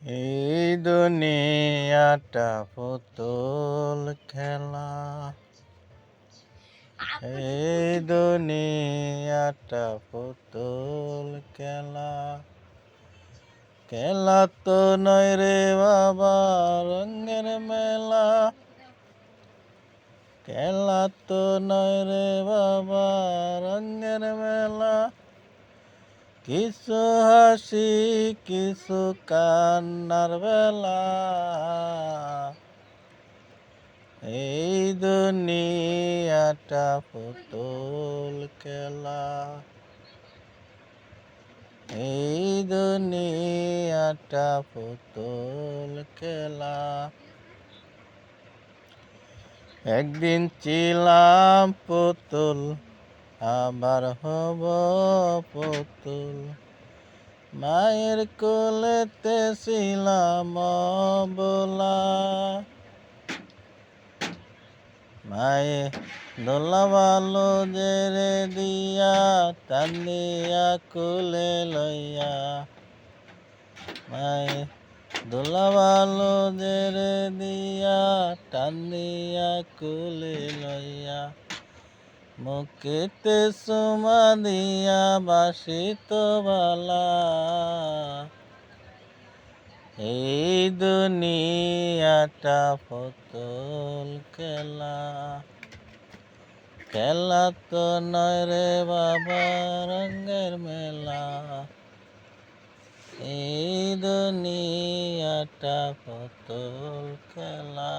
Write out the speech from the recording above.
এই দুনিয়াটা পুতুল খেলা, এই দুনিয়াটা পুতুল খেলা। খেলা তো নয় রে বাবা রঙের মেলা, খেলা তো নয় রে বাবা রঙের মেলা। কিছু হাসি কিছু কান্নার বেলা, এই দুনিয়াটা পুতুল খেলা, এই দুনিয়াটা পুতুল খেলা। একদিন ছিলাম পুতুল আবার হব পুতুল, মায়ের কোলেতে ছিলাম অবলা। মায়ে দোলা বালো জেরে দিয়া টানিয়া কোলে লইয়া, মায়ে দোলা বালো জেরে দিয়া টানিয়া কোলে লইয়া। মুখেতে চুমা দিয়া বাসিত বালা, এই দুনিয়াটা পুতুল খেলা। খেলা তো নয় রে বাবা রঙের মেলা, এই দুনিয়াটা পুতুল খেলা।